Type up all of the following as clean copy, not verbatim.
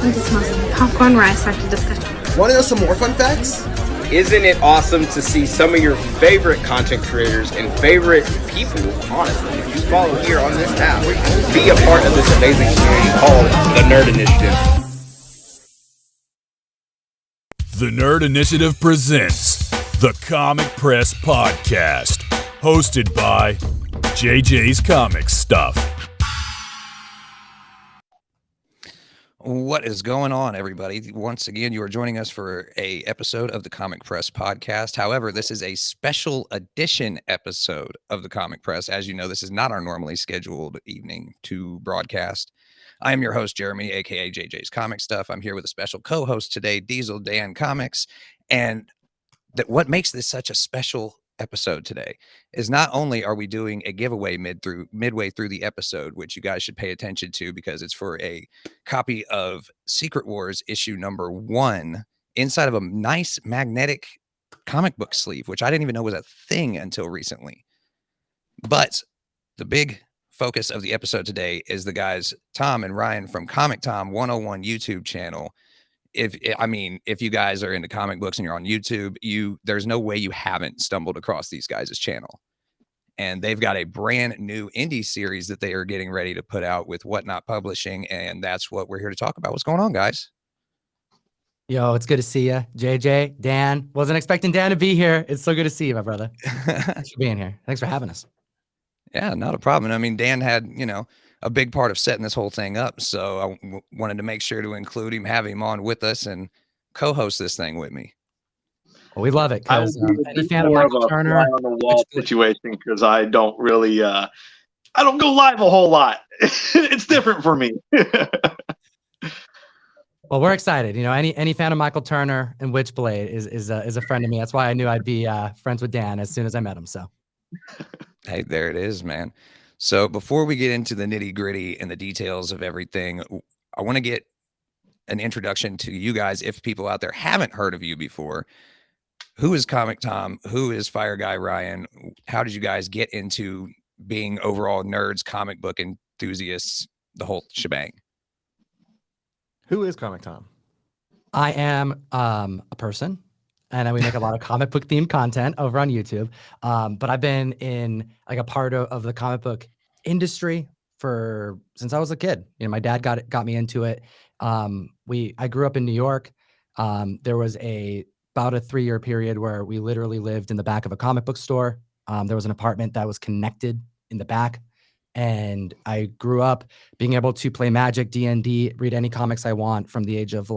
think it smells like popcorn rice after discussion. Want to know some more fun facts? Isn't it awesome to see some of your favorite content creators and favorite people, honestly, that you follow here on this app, be a part of this amazing community called the Nerd Initiative? The Nerd Initiative presents the Comic Press Podcast, hosted by JJ's Comic Stuff. What is going on, everybody? Once again, you are joining us for a episode of the Comic Press Podcast. However, this is a special edition episode of the Comic Press. As you know, this is not our normally scheduled evening to broadcast. I am your host, Jeremy, aka JJ's Comic Stuff. I'm here with a special co-host today, DieselDanComics. And what makes this such a special episode today is not only are we doing a giveaway midway through the episode, which you guys should pay attention to because it's for a copy of Secret Wars issue number 1 inside of a nice magnetic comic book sleeve, which I didn't even know was a thing until recently. But the big focus of the episode today is the guys Tom and Ryan from ComicTom101 YouTube channel. If you guys are into comic books and you're on YouTube, there's no way you haven't stumbled across these guys' channel. And they've got a brand new indie series that they are getting ready to put out with Whatnot Publishing, and that's what we're here to talk about. What's going on, guys? Yo, it's good to see you, JJ, Dan. Wasn't expecting Dan to be here. It's so good to see you, my brother. Thanks for being here. Thanks for having us. Yeah, not a problem. I mean, Dan had, a big part of setting this whole thing up. So I wanted to make sure to include him, have him on with us and co-host this thing with me. Well, we love it because any fan of more Michael of a Turner fly on the wall situation because I don't really I don't go live a whole lot. It's different for me. Well, we're excited. Any fan of Michael Turner and Witchblade is a friend of me. That's why I knew I'd be friends with Dan as soon as I met him. So, hey, there it is, man. So before we get into the nitty gritty and the details of everything, I want to get an introduction to you guys. If people out there haven't heard of you before, who is Comic Tom? Who is FireGuyRyan? How did you guys get into being overall nerds, comic book enthusiasts, the whole shebang? Who is Comic Tom? I am a person. And we make a lot of comic book themed content over on YouTube. But I've been in like a part of the comic book industry since I was a kid. My dad got me into it. I grew up in New York. There was about a 3-year period where we literally lived in the back of a comic book store. There was an apartment that was connected in the back. And I grew up being able to play Magic, D&D, read any comics I want from the age of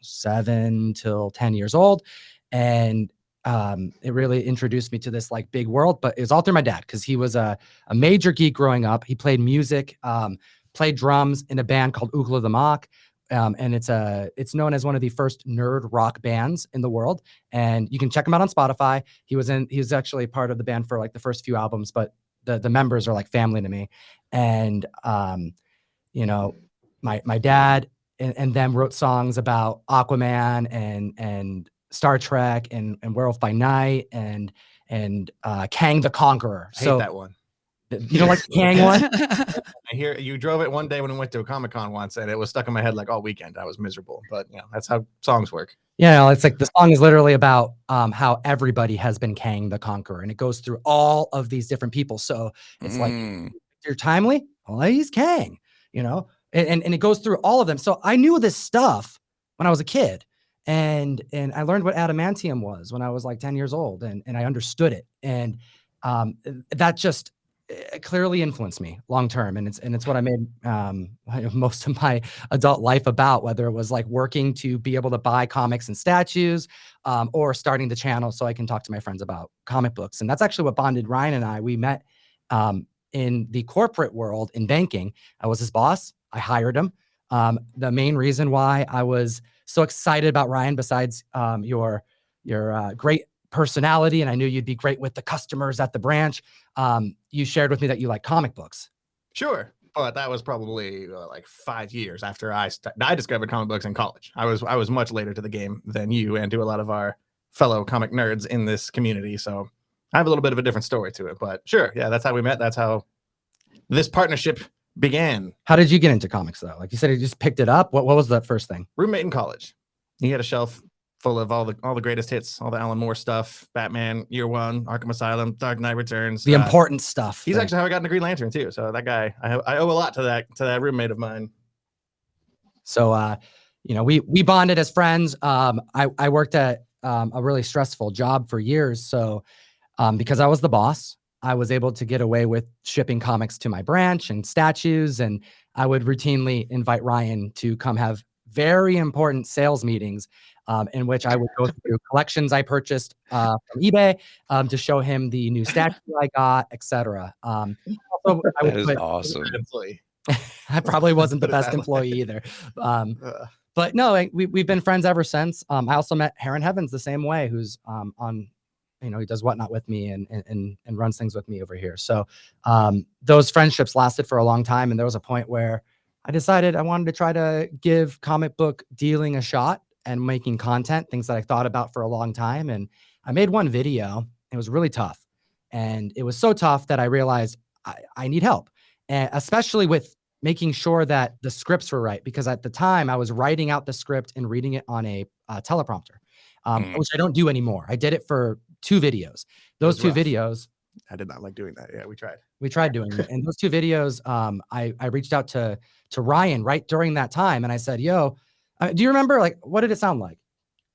7 till 10 years old. And it really introduced me to this big world, but it was all through my dad because he was a major geek growing up. He played music, played drums in a band called Oogla the Mock. And it's known as one of the first nerd rock bands in the world. And you can check him out on Spotify. He was actually part of the band for the first few albums, but the members are like family to me. And my dad and them wrote songs about Aquaman and Star Trek and Werewolf by Night and Kang the Conqueror. I hate that one. You don't like the Kang one? I hear you drove it one day when we went to a Comic-Con once, and it was stuck in my head all weekend. I was miserable, but that's how songs work. Yeah, it's the song is literally about how everybody has been Kang the Conqueror, and it goes through all of these different people. So it's you're timely. Well, he's Kang, and it goes through all of them. So I knew this stuff when I was a kid, and I learned what adamantium was when I was 10 years old, and I understood it, and that just clearly influenced me long term, and it's what I made most of my adult life about, whether it was working to be able to buy comics and statues, or starting the channel so I can talk to my friends about comic books. And that's actually what bonded Ryan and I. We met in the corporate world in banking. I was his boss. I hired him. The main reason why I was so excited about Ryan, besides your great personality, and I knew you'd be great with the customers at the branch, you shared with me that you like comic books. Sure, but that was probably 5 years after I discovered comic books in college. I was much later to the game than you and to a lot of our fellow comic nerds in this community, so I have a little bit of a different story to it. But sure, yeah, that's how we met. That's how this partnership began. How did you get into comics though? Like you said, you just picked it up. What was that first thing? Roommate in college. He had a shelf full of all the greatest hits, all the Alan Moore stuff, Batman Year One, Arkham Asylum, Dark Knight Returns. The important stuff. He's actually how I got into Green Lantern too. So that guy, I owe a lot to that roommate of mine. So we bonded as friends. I worked at a really stressful job for years. So because I was the boss, I was able to get away with shipping comics to my branch and statues, and I would routinely invite Ryan to come have very important sales meetings in which I would go through collections I purchased from eBay to show him the new statue I got, etc. That is awesome. I probably wasn't the best employee either. But no, we've been friends ever since. I also met Heron Heavens the same way, who's on, he does Whatnot with me and runs things with me over here. So those friendships lasted for a long time. And there was a point where I decided I wanted to try to give comic book dealing a shot and making content, things that I thought about for a long time. And I made one video. It was really tough. And it was so tough that I realized I need help, and especially with making sure that the scripts were right. Because at the time I was writing out the script and reading it on a teleprompter, which I don't do anymore. I did it for 2 videos. Those 2 videos. I did not like doing that. Yeah, we tried. We tried doing it. And those 2 videos, I reached out to Ryan right during that time. And I said, yo, do you remember, like, what did it sound like?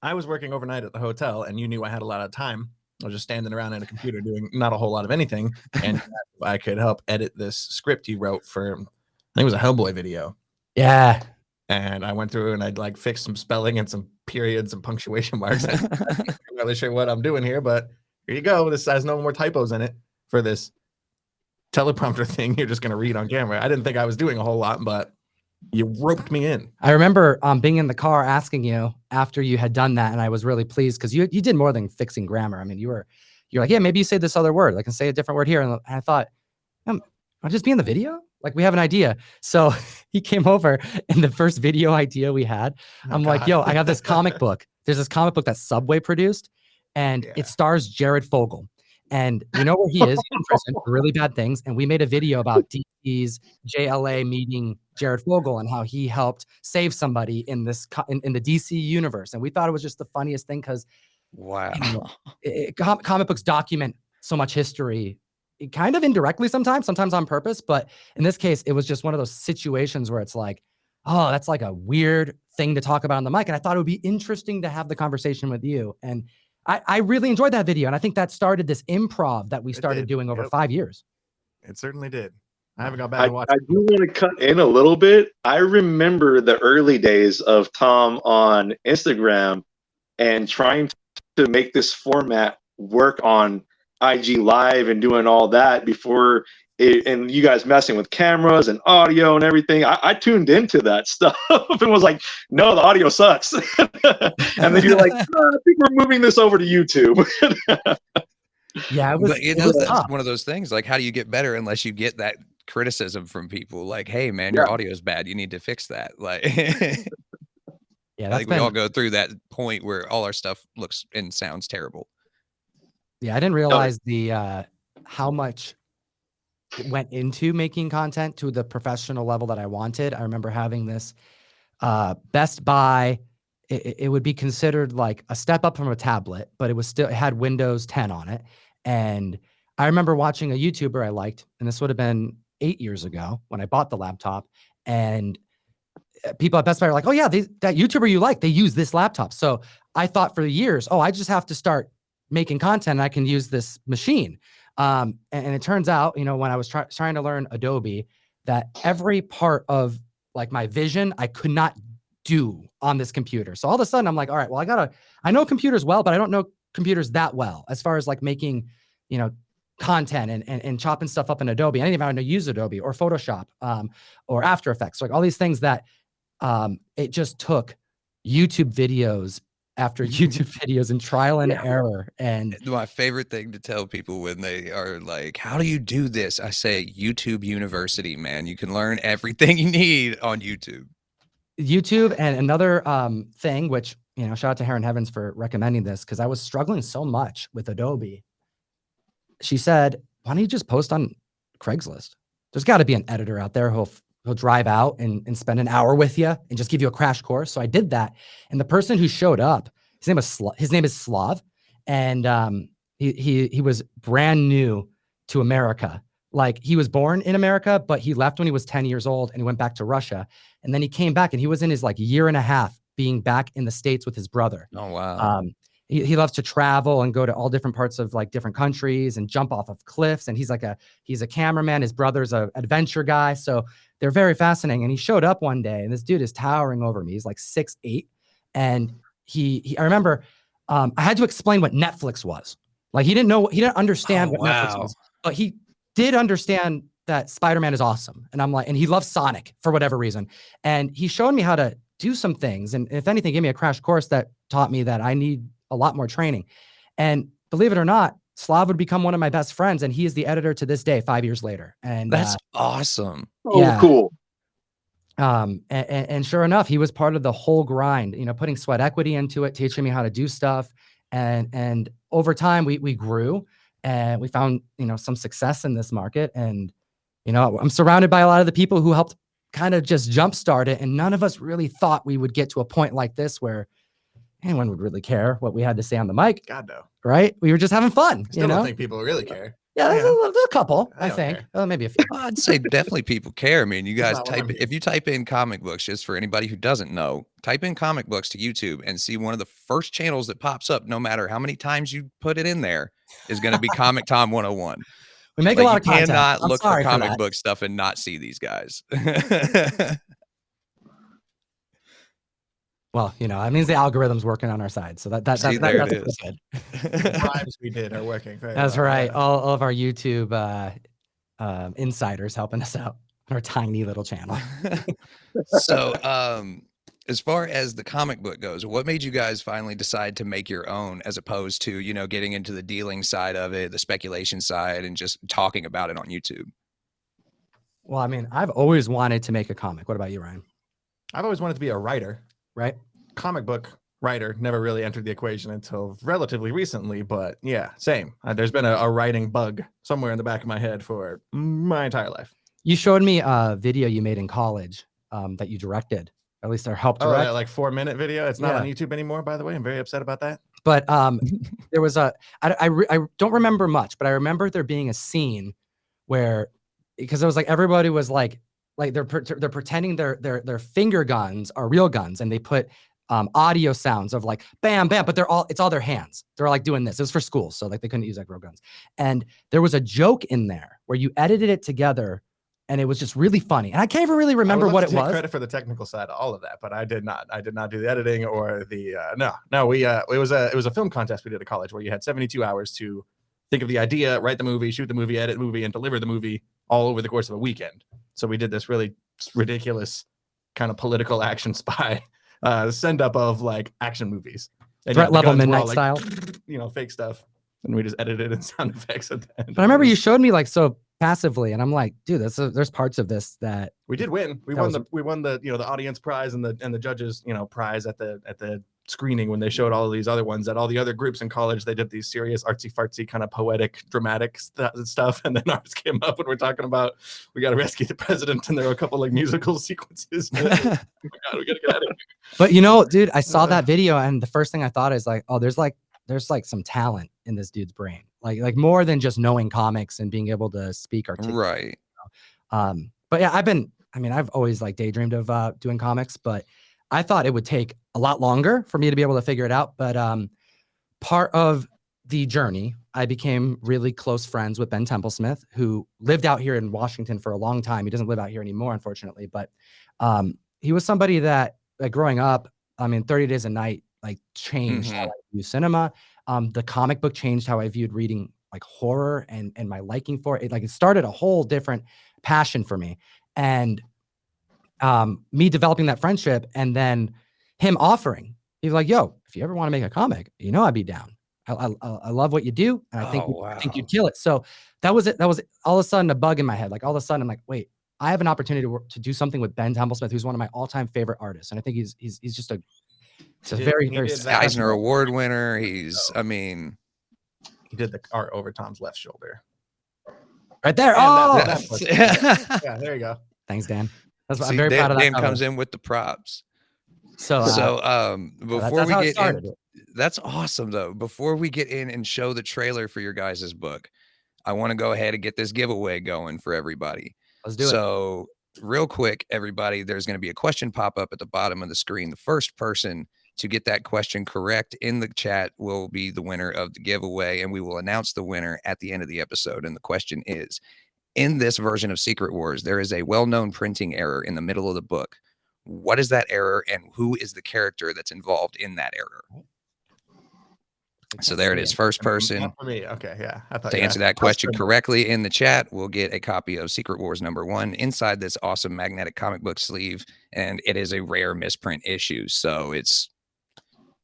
I was working overnight at the hotel and you knew I had a lot of time. I was just standing around at a computer doing not a whole lot of anything. And I could help edit this script you wrote for, I think it was a Hellboy video. Yeah. And I went through and I'd like fix some spelling and some periods and punctuation marks. I'm not really sure what I'm doing here, but here you go. This has no more typos in it for this teleprompter thing you're just going to read on camera. I didn't think I was doing a whole lot, but you roped me in. I remember being in the car asking you after you had done that, and I was really pleased because you did more than fixing grammar. I mean, you're like, yeah, maybe you say this other word. I can say a different word here. And I thought, I'll just be in the video. Like, we have an idea. So he came over, and the first video idea we had, I'm like, yo, I have this comic book. There's this comic book that Subway produced, and it stars Jared Fogle. And you know where he is, in prison for really bad things. And we made a video about DC's JLA meeting Jared Fogle and how he helped save somebody in this in the DC universe. And we thought it was just the funniest thing because, wow, comic books document so much history, kind of indirectly sometimes on purpose. But in this case, it was just one of those situations where it's like, oh, that's like a weird thing to talk about on the mic. And I thought it would be interesting to have the conversation with you. And I really enjoyed that video. And I think that started this improv that we started doing over 5 years. It certainly did. I haven't got back and watched. I do want to cut in a little bit. I remember the early days of Tom on Instagram and trying to make this format work on IG Live and doing all that before it, and you guys messing with cameras and audio and everything. I tuned into that stuff and was like, no, the audio sucks. And then you're like, I think we're moving this over to YouTube. Yeah, it was, but, that's one of those things. Like, how do you get better unless you get that criticism from people? Like, hey, man, your audio is bad. You need to fix that. Like, yeah, I think we all go through that point where all our stuff looks and sounds terrible. Yeah, I didn't realize the how much it went into making content to the professional level that I wanted. I remember having this Best Buy. It would be considered like a step up from a tablet, but it had Windows 10 on it. And I remember watching a YouTuber I liked, and this would have been 8 years ago when I bought the laptop. And people at Best Buy are like, oh yeah, that YouTuber you like, they use this laptop. So I thought for years, oh, I just have to start making content and I can use this machine. And it turns out, when I was trying to learn Adobe, that every part of like my vision, I could not do on this computer. So all of a sudden I'm like, all right, well, I know computers well, but I don't know computers that well as far as like making, content and chopping stuff up in Adobe. I didn't even know how to use Adobe or Photoshop or After Effects, like all these things that it just took YouTube videos after YouTube videos and trial and error. And my favorite thing to tell people when they are like, how do you do this? I say YouTube University, man. You can learn everything you need on YouTube. And another thing, which, shout out to Heron Heavens for recommending this, because I was struggling so much with Adobe. She said, why don't you just post on Craigslist? there's got to be an editor out there who'll drive out and spend an hour with you and just give you a crash course. So I did that. And the person who showed up, his name is Slav. And he was brand new to America. Like, he was born in America, but he left when he was 10 years old and he went back to Russia. And then he came back and he was in his like year and a half being back in the States with his brother. Oh, wow. He loves to travel and go to all different parts of like different countries and jump off of cliffs. And he's a cameraman. His brother's an adventure guy. So they're very fascinating. And he showed up one day and this dude is towering over me. He's like 6'8". And I remember I had to explain what Netflix was. Like, he didn't understand what Netflix was, but he did understand that Spider-Man is awesome. And I'm like, and he loves Sonic for whatever reason. And he showed me how to do some things. And if anything, gave me a crash course that taught me that I need a lot more training. And believe it or not, Slav would become one of my best friends. And he is the editor to this day, 5 years later. And that's awesome. Oh, yeah. cool. And sure enough, he was part of the whole grind, putting sweat equity into it, teaching me how to do stuff. And over time we grew and we found, some success in this market. And, I'm surrounded by a lot of the people who helped kind of just jumpstart it. And none of us really thought we would get to a point like this where anyone would really care what we had to say on the mic. God, no. Right? We were just having fun. I still don't think people really care. Yeah, there's a couple, I think. Maybe a few. I'd say definitely people care. I mean, you guys Well, if you type in comic books, just for anybody who doesn't know, type in comic books to YouTube and see one of the first channels that pops up, no matter how many times you put it in there, is going to be ComicTom101. We make a lot of content. You cannot I'm look for sorry comic that. book stuff and not see these guys. Well, it means the algorithm's working on our side. So that's there that's it is. good. The bribes we did are working very That's well. right. Yeah. All of our YouTube insiders helping us out on our tiny little channel. So, as far as the comic book goes, what made you guys finally decide to make your own, as opposed to, getting into the dealing side of it, the speculation side, and just talking about it on YouTube? Well, I mean, I've always wanted to make a comic. What about you, Ryan? I've always wanted to be a writer. Right? Comic book writer never really entered the equation until relatively recently, but yeah, same. There's been a writing bug somewhere in the back of my head for my entire life. You showed me a video you made in college that you directed, at least or helped direct. Oh, that like 4-minute video. It's not on YouTube anymore, by the way. I'm very upset about that. But there was I don't remember much, but I remember there being a scene where, because it was like everybody was like they're pretending their finger guns are real guns, and they put audio sounds of like bam bam, but it's all their hands. They're like doing this. It was for school, so like they couldn't use like real guns. And there was a joke in there where you edited it together, and it was just really funny. And I can't even really remember what it was. Credit for the technical side of all of that, but I did not do the editing or the no. It was a film contest we did at college where you had 72 hours to think of the idea, write the movie, shoot the movie, edit the movie, and deliver the movie all over the course of a weekend. So we did this really ridiculous kind of political action spy send up of like action movies. And, Threat level Midnight like, style. Fake stuff. And we just edited in sound effects at the end. But I remember you showed me like so passively, and I'm like, dude, there's parts of this that we did win. We won the the audience prize and the judges prize at the screening when they showed all of these other ones. At all the other groups in college, they did these serious artsy fartsy kind of poetic dramatic stuff, and then ours came up and we're talking about we got to rescue the president, and there were a couple like musical sequences. Oh my God, we gotta get out of here. But dude, I saw that video, and the first thing I thought is like, oh, there's like some talent in this dude's brain, like more than just knowing comics and being able to speak articulate. Right. But yeah, I've always like daydreamed of doing comics, but I thought it would take a lot longer for me to be able to figure it out. But part of the journey, I became really close friends with Ben Templesmith, who lived out here in Washington for a long time. He doesn't live out here anymore, unfortunately, but he was somebody that, like, growing up, 30 Days a Night like changed how I view cinema. The comic book changed how I viewed reading like horror and my liking for it. Like, it started a whole different passion for me. And me developing that friendship, and then him offering, he's like, yo, if you ever want to make a comic, I'd be down. I love what you do, and I think you'd kill it. So that was it. That was all of a sudden a bug in my head. Like, all of a sudden I'm like, wait, I have an opportunity to do something with Ben Templesmith, who's one of my all-time favorite artists. And I think he's just a very Eisner Award winner. He did the art over Tom's left shoulder. Right there. And Oh, that book. Yeah, there you go. thanks, Dan. I'm See, very proud of that. Dan cover. comes in with the props. So, Before that's we how it get started. in, that's awesome though. Before we get in and show the trailer for your guys' book, I want to go ahead and get this giveaway going for everybody. Let's do it. So real quick, everybody, there's going to be a question pop up at the bottom of the screen. The first person to get that question correct in the chat will be the winner of the giveaway, and we will announce the winner at the end of the episode. And the question is, in this version of Secret Wars, there is a well-known printing error in the middle of the book. What is that error, and who is the character that's involved in that error? So there it is. First person Not for me. Okay, yeah. I thought, to answer that question correctly in the chat will get a copy of Secret Wars #1 inside this awesome magnetic comic book sleeve, and it is a rare misprint issue, so it's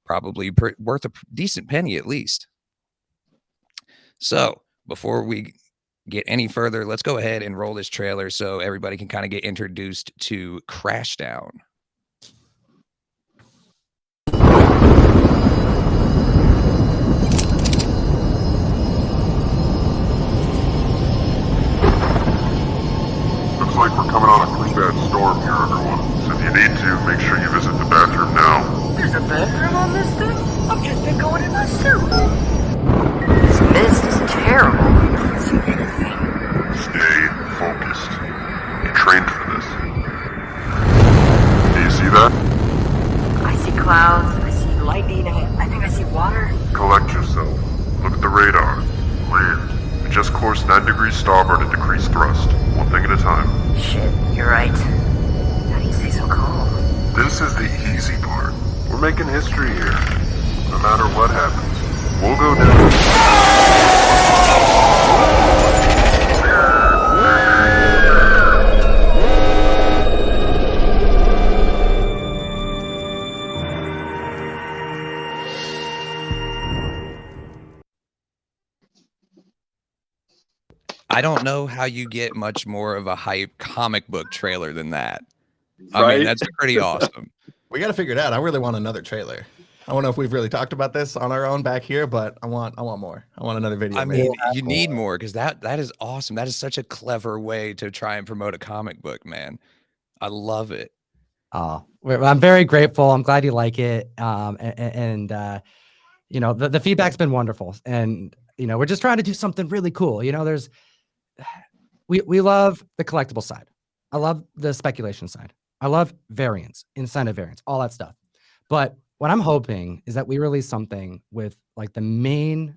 probably worth a decent penny at least. So before we get any further, let's go ahead and roll this trailer so everybody can kind of get introduced to Crashdown. Looks like we're coming on a pretty bad storm here, everyone. So if you need to, make sure you visit the bathroom now. There's a bathroom on this thing? I've just been going in my suit. This mist is terrible. I can't see anything. Stay focused. You trained for this. Do you see that? I see clouds, I see lightning, I think I see water. Collect yourself. Look at the radar. Land. We just course 9 degrees starboard and decrease thrust. One thing at a time. Shit, you're right. How do you stay so calm? This is the easy part. We're making history here. No matter what happens, we'll go down. I don't know how you get much more of a hype comic book trailer than that. I Right? mean, that's pretty awesome. We got to figure it out. I really want another trailer. I don't know if we've really talked about this on our own back here, but I want more. I want another video. I made. mean, you need more because that is awesome. That is such a clever way to try and promote a comic book, man. I love it. Oh, I'm very grateful. I'm glad you like it. You know, the feedback's been wonderful, and you know, we're just trying to do something really cool. You know, we love the collectible side. I love the speculation side. I love variants, incentive variants, all that stuff. But what I'm hoping is that we release something with like the main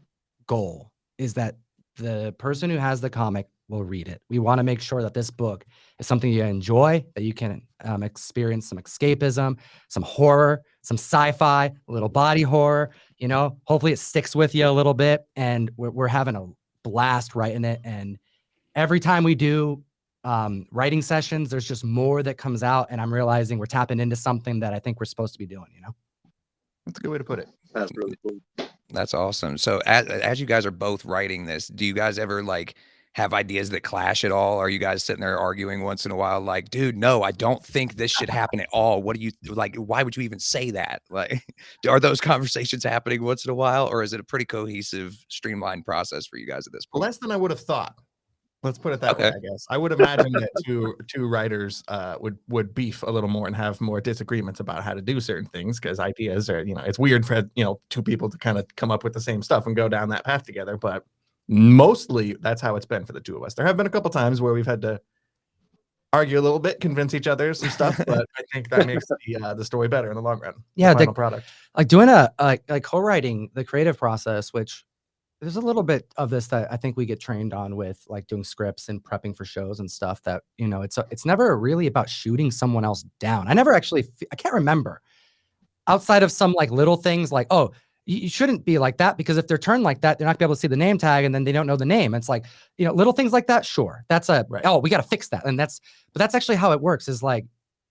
goal is that the person who has the comic will read it. We want to make sure that this book is something you enjoy, that you can experience some escapism, some horror, some sci-fi, a little body horror. You know, hopefully it sticks with you a little bit, and we're having a blast writing it. And every time we do writing sessions, there's just more that comes out, and I'm realizing we're tapping into something that I think we're supposed to be doing. You know, That's a good way to put it. That's really cool. That's awesome. So as you guys are both writing this, do you guys ever like have ideas that clash at all? Are you guys sitting there arguing once in a while, like, dude, no, I don't think this should happen at all. What do you like? Why would you even say that? Like, are those conversations happening once in a while, or is it a pretty cohesive, streamlined process for you guys at this point? Less than I would have thought. Let's put it that way, Okay. I guess. I would imagine that two writers would beef a little more and have more disagreements about how to do certain things, because ideas are, you know, it's weird for, you know, two people to kind of come up with the same stuff and go down that path together. But mostly that's how it's been for the two of us. There have been a couple times where we've had to argue a little bit, convince each other some stuff, but I think that makes the story better in the long run. Yeah, the final product. like doing like co-writing the creative process, which there's a little bit of this that I think we get trained on with like doing scripts and prepping for shows and stuff, that, you know, it's never really about shooting someone else down. I never actually, I can't remember outside of some like little things like, oh, you shouldn't be like that, because if they're turned like that, they're not gonna be able to see the name tag and then they don't know the name. It's like, you know, little things like that. Sure. That's Right. oh, we got to fix that. And but that's actually how it works, is like,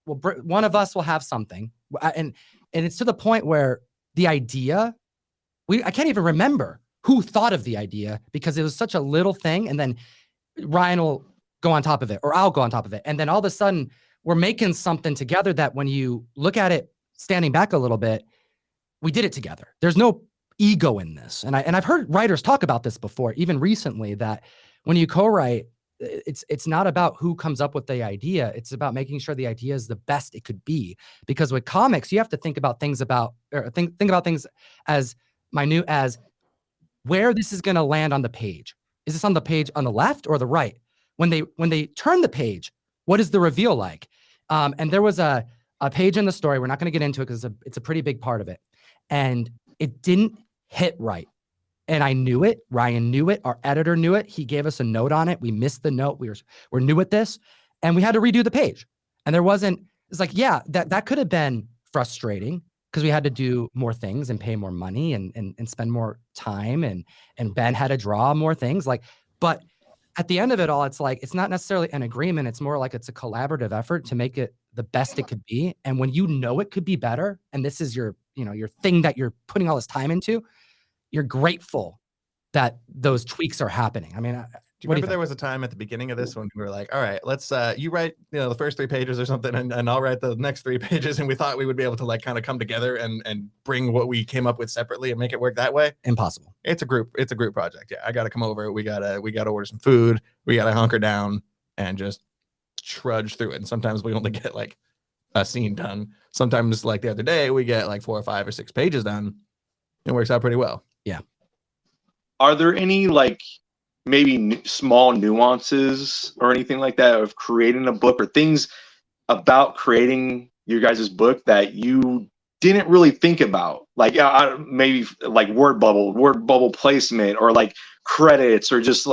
well, one of us will have something, and it's to the point where the idea, I can't even remember who thought of the idea, because it was such a little thing. And then Ryan will go on top of it, or I'll go on top of it. And then all of a sudden we're making something together that when you look at it standing back a little bit, we did it together. There's no ego in this. And I've heard writers talk about this before, even recently, that when you co-write, it's not about who comes up with the idea. It's about making sure the idea is the best it could be. Because with comics, you have to think about things think about things as minute as where this is going to land on the page. Is this on the page on the left or the right? When they turn the page, what is the reveal like? And there was a page in the story. We're not going to get into it because it's a pretty big part of it. And it didn't hit right. And I knew it. Ryan knew it. Our editor knew it. He gave us a note on it. We missed the note. We're new at this. And we had to redo the page. And it's like, yeah, that could have been frustrating because we had to do more things and pay more money and spend more time. And Ben had to draw more things. But at the end of it all, it's like, it's not necessarily an agreement. It's more like it's a collaborative effort to make it the best it could be. And when you know it could be better, and this is your thing that you're putting all this time into, you're grateful that those tweaks are happening. I mean, do you remember there was a time at the beginning of this when we were like, all right, let's you write the first 3 pages or something, and I'll write the next 3 pages, and we thought we would be able to kind of come together and bring what we came up with separately and make it work that way. Impossible. It's a group project. Yeah, I gotta come over. We gotta order some food. We gotta hunker down and just trudge through it. And sometimes we only get a scene done. Sometimes the other day we get 4 or 5 or 6 pages done. It works out pretty well. Yeah. Are there any maybe small nuances or anything like that of creating a book, or things about creating your guys' book that you didn't really think about? Maybe word bubble placement, or credits, or just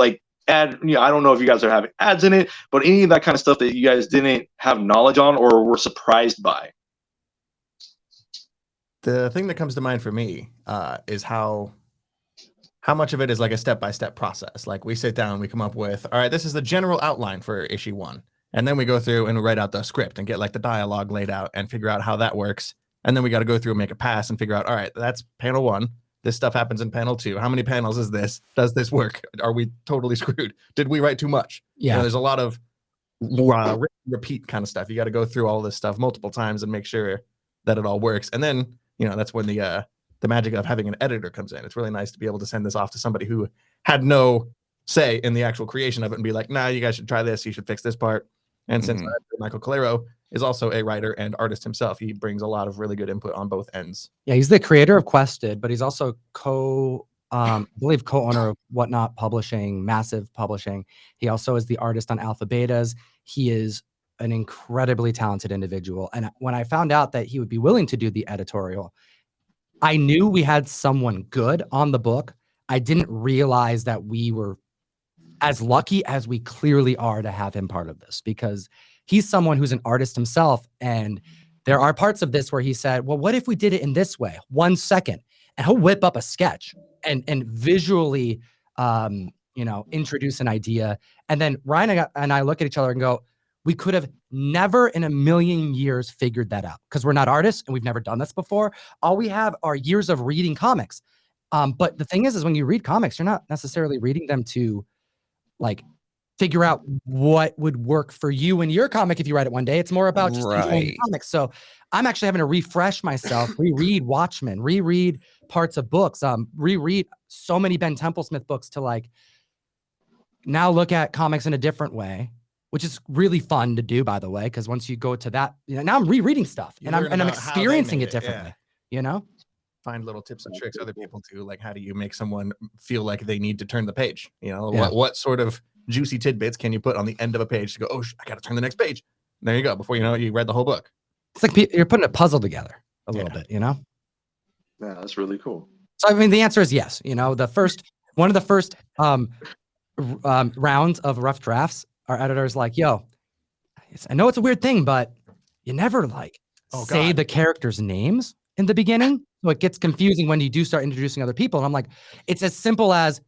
ad. I don't know if you guys are having ads in it, but any of that kind of stuff that you guys didn't have knowledge on or were surprised by. The thing that comes to mind for me is how much of it is a step-by-step process. We sit down, we come up with, all right, this is the general outline for issue 1. And then we go through and we write out the script and get the dialogue laid out and figure out how that works. And then we got to go through and make a pass and figure out, all right, that's panel 1. This stuff happens in panel 2. How many panels is this? Does this work? Are we totally screwed? Did we write too much? Yeah. There's a lot of repeat kind of stuff. You got to go through all this stuff multiple times and make sure that it all works. And then, that's when the magic of having an editor comes in. It's really nice to be able to send this off to somebody who had no say in the actual creation of it and be like, nah, you guys should try this. You should fix this part. And since Michael Calero is also a writer and artist himself, he brings a lot of really good input on both ends. Yeah, he's the creator of Quested, but he's also I believe co-owner of Whatnot Publishing, Massive Publishing. He also is the artist on Alpha Betas. He is an incredibly talented individual. And when I found out that he would be willing to do the editorial, I knew we had someone good on the book. I didn't realize that we were as lucky as we clearly are to have him part of this, because he's someone who's an artist himself. And there are parts of this where he said, well, what if we did it in this way? 1 second. And he'll whip up a sketch and visually, introduce an idea. And then Ryan and I look at each other and go, we could have never in a million years figured that out, because we're not artists and we've never done this before. All we have are years of reading comics. But the thing is when you read comics, you're not necessarily reading them to figure out what would work for you in your comic if you write it one day. It's more about just enjoying the comics. So I'm actually having to refresh myself, reread Watchmen, reread parts of books, reread so many Ben Templesmith books to now look at comics in a different way, which is really fun to do, by the way, because once you go to that, now I'm rereading stuff and I'm experiencing it differently, Find little tips and tricks other people do, how do you make someone feel like they need to turn the page? What sort of juicy tidbits can you put on the end of a page to go, oh, I got to turn the next page. And there you go. Before you know it, you read the whole book. It's like you're putting a puzzle together a little bit, Yeah, that's really cool. So, I mean, the answer is yes. One of the first rounds of rough drafts, our editor's like, yo, I know it's a weird thing, but you never say the characters' names in the beginning. So it gets confusing when you do start introducing other people. And I'm like, it's as simple as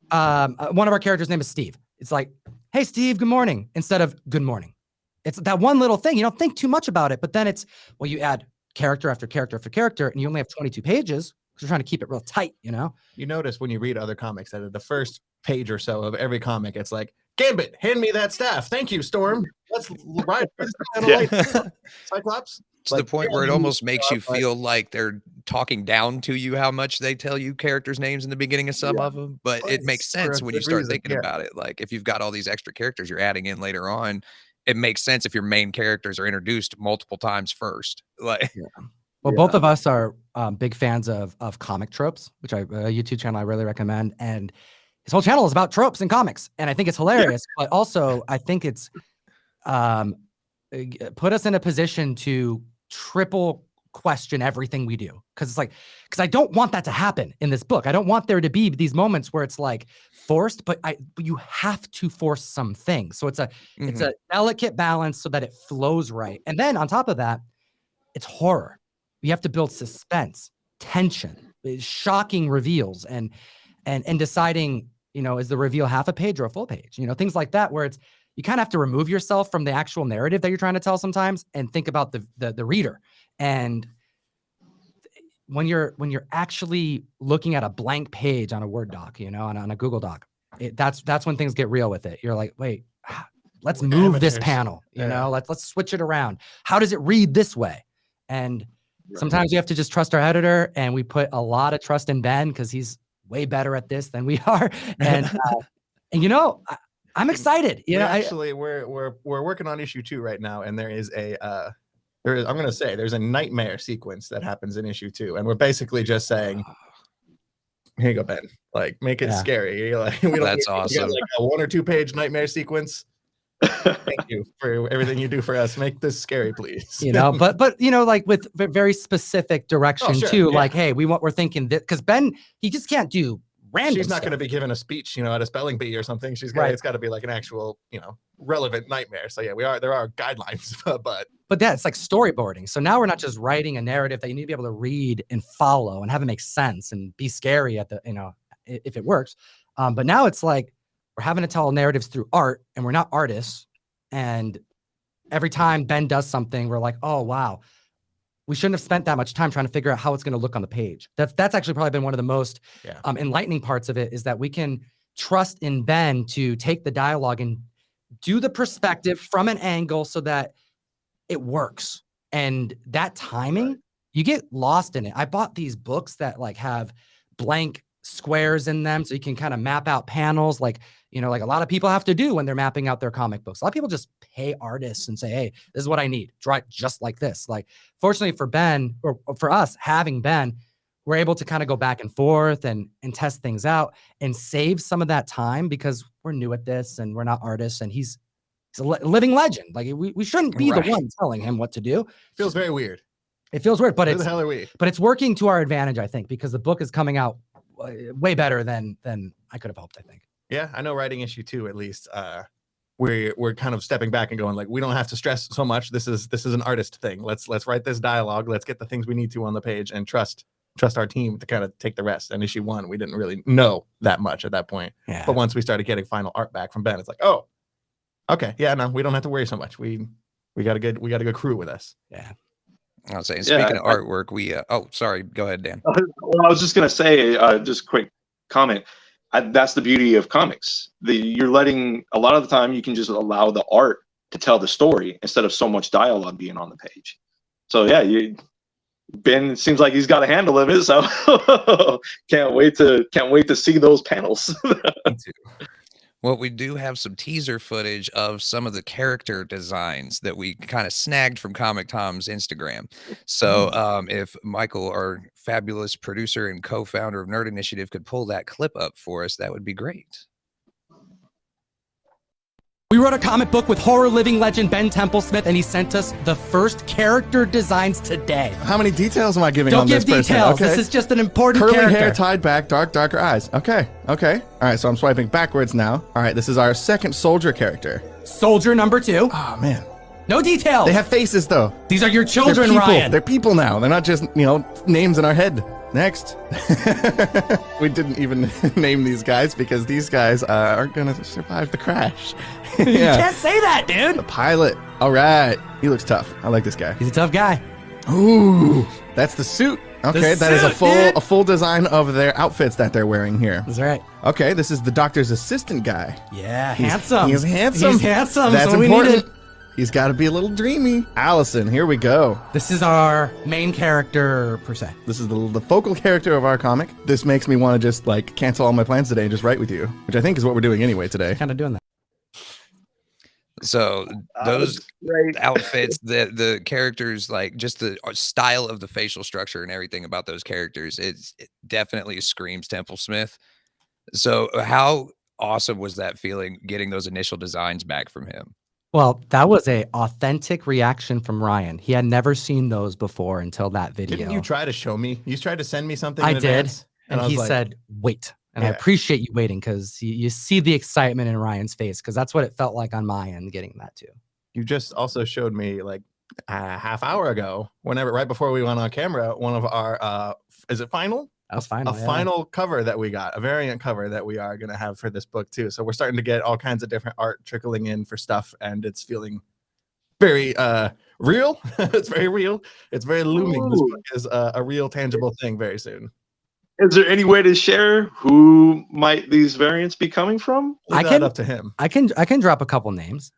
one of our characters' name is Steve. It's like, hey, Steve, good morning, instead of good morning. It's that one little thing. You don't think too much about it, but then you add character after character after character, and you only have 22 pages because we're trying to keep it real tight, You notice when you read other comics that at the first page or so of every comic, it's like, Gambit, hand me that staff. Thank you, Storm. Let's ride. Cyclops. To the point where it almost makes you feel like they're talking down to you how much they tell you characters' names in the beginning of some of them. But it makes sense when you start thinking about it. Like if you've got all these extra characters you're adding in later on, it makes sense if your main characters are introduced multiple times first. Like, well, both of us are big fans of comic tropes, which a YouTube channel I really recommend. And his whole channel is about tropes and comics, and I think it's hilarious. But also, I think it's put us in a position to triple question everything we do, because I don't want that to happen in this book. I don't want there to be these moments where it's like forced, but you have to force some things. So it's a delicate balance so that it flows right. And then on top of that, it's horror. You have to build suspense, tension, shocking reveals, and deciding, is the reveal half a page or a full page? Things like that, where you kind of have to remove yourself from the actual narrative that you're trying to tell sometimes and think about the reader. And when you're actually looking at a blank page on a Word doc, on a Google Doc, that's when things get real with it. You're like, wait, let's move this panel, let's switch it around. How does it read this way? And sometimes you have to just trust our editor, and we put a lot of trust in Ben because he's way better at this than we are. And I'm excited. We're working on issue 2 right now, and there is there's a nightmare sequence that happens in issue 2, and we're basically just saying, here you go, Ben. Like, make it scary. That's awesome. Like a 1 or 2 page nightmare sequence. Thank you for everything you do for us. Make this scary, please. But like with very specific direction too. Yeah. Like, hey, we're thinking that, because Ben, he just can't do random. She's not going to be given a speech, at a spelling bee or something. It's got to be like an actual, relevant nightmare. So yeah, there are guidelines, but it's like storyboarding. So now we're not just writing a narrative that you need to be able to read and follow and have it make sense and be scary at the, if it works. But now it's like, we're having to tell narratives through art, and we're not artists. And every time Ben does something, we're like, oh, wow, we shouldn't have spent that much time trying to figure out how it's going to look on the page. That's actually probably been one of the most enlightening parts of it, is that we can trust in Ben to take the dialogue and do the perspective from an angle so that it works. And that timing, you get lost in it. I bought these books that like have blank squares in them, so you can kind of map out panels, like like a lot of people have to do when they're mapping out their comic books. A lot of people just pay artists and say, hey, this is what I need, draw it just like this. Like, fortunately for Ben, or for us having Ben, we're able to kind of go back and forth and test things out and save some of that time, because we're new at this and we're not artists, and he's a living legend. Like, we shouldn't be the one telling him what to do. Feels very weird. It feels weird, but Who the hell are we? But it's working to our advantage, I think, because the book is coming out way better than I could have hoped, I think. Yeah, I know writing issue 2, at least, we're kind of stepping back and going like, we don't have to stress so much. This is an artist thing. Let's write this dialogue. Let's get the things we need to on the page, and trust our team to kind of take the rest. And issue 1, we didn't really know that much at that point. Yeah. But once we started getting final art back from Ben, it's like, oh, okay, yeah, no, we don't have to worry so much. We got a good crew with us. Yeah. I was saying, speaking of artwork, sorry, go ahead, Dan. Well, I was just going to say, just a quick comment. That's the beauty of comics. You're letting, a lot of the time, you can just allow the art to tell the story instead of so much dialogue being on the page. So yeah, Ben seems like he's got a handle of it. So can't wait to see those panels. Me too. Well, we do have some teaser footage of some of the character designs that we kind of snagged from Comic Tom's Instagram. So if Michael, our fabulous producer and co-founder of Nerd Initiative, could pull that clip up for us, that would be great. We wrote a comic book with horror living legend Ben Temple-Smith, and he sent us the first character designs today. How many details am I giving on this person? Don't give details. Okay. This is just an important Curly character. hair, tied back, darker eyes. Okay. All right, so I'm swiping backwards now. All right, this is our second soldier character. Soldier number 2. Oh, man. No details. They have faces, though. These are your children, Ryan. They're people now. They're not just, names in our head. Next. We didn't even name these guys because these guys aren't going to survive the crash. You can't say that, dude. The pilot. All right. He looks tough. I like this guy. He's a tough guy. Ooh, that's the suit. Okay, that is a full design of their outfits that they're wearing here. That's right. Okay, this is the doctor's assistant guy. Yeah, handsome. He's handsome. He's handsome. That's so important. He's got to be a little dreamy. Allison, here we go. This is our main character, per se. This is the focal character of our comic. This makes me want to just like cancel all my plans today and just write with you, which I think is what we're doing anyway today. Kind of doing that. So those outfits, the characters, like just the style of the facial structure and everything about those characters, it definitely screams Temple Smith. So how awesome was that feeling getting those initial designs back from him? Well, that was a authentic reaction from Ryan. He had never seen those before until that video. Didn't you try to show me? You tried to send me something. I in did, advance, and he said, "Wait." And I Yeah. appreciate you waiting because you see the excitement in Ryan's face because that's what it felt like on my end getting that too. You just also showed me like a half hour ago, right before we went on camera, one of our is it final? That was final. A final cover that we got, a variant cover that we are going to have for this book too. So we're starting to get all kinds of different art trickling in for stuff, and it's feeling very real. It's very real. It's very looming. This book is a real, tangible thing very soon. Is there any way to share who might these variants be coming from? Leave that up to him. I can drop a couple names.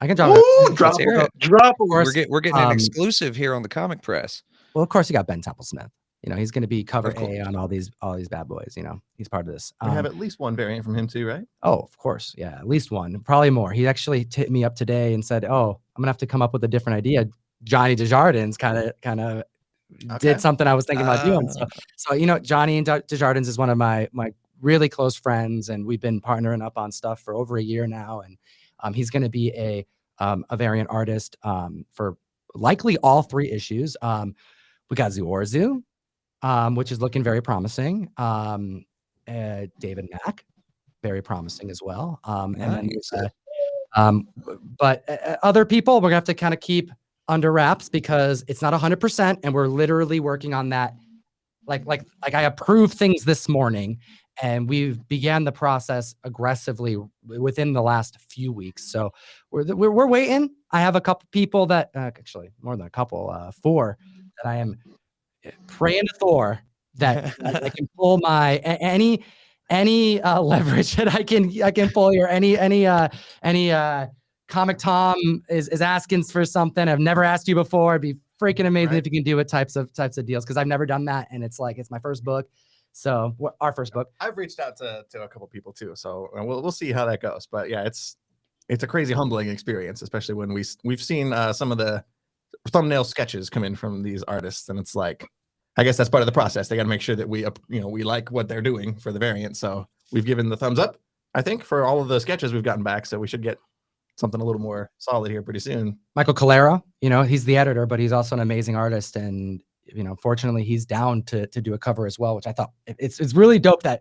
I can drop. Drop it. Drop. We're getting an exclusive here on the Comic Press. Well, of course, you got Ben Temple Smith. You know, he's going to be cover A on all these bad boys. You know, he's part of this. We have at least one variant from him too, right? Oh, of course. Yeah, at least one, probably more. He actually hit me up today and said, "Oh, I'm gonna have to come up with a different idea." Johnny Desjardins kind of did something I was thinking about doing. So you know, Johnny Desjardins is one of my really close friends, and we've been partnering up on stuff for over a year now. And he's going to be a variant artist for likely all 3 issues. We got Zuorzu, which is looking very promising. David Mack, very promising as well. But other people, we're gonna have to kind of keep under wraps because it's not 100%, and we're literally working on that. Like I approved things this morning, and we've began the process aggressively within the last few weeks. So we're waiting. I have a couple people that actually more than a couple, 4 that I am praying to Thor that I can pull my any leverage that I can pull here. Any Comic Tom is asking for something I've never asked you before. It'd be freaking amazing if you can do it types of deals because I've never done that, and it's my first book. So our first book. I've reached out to a couple people too, so we'll see how that goes. But yeah, it's a crazy humbling experience, especially when we've seen some of the thumbnail sketches come in from these artists, and it's like, I guess that's part of the process. They got to make sure that we like what they're doing for the variant. So we've given the thumbs up, I think, for all of the sketches we've gotten back. So we should get something a little more solid here pretty soon. Michael Calera, he's the editor, but he's also an amazing artist, and fortunately, he's down to do a cover as well, which I thought it's really dope that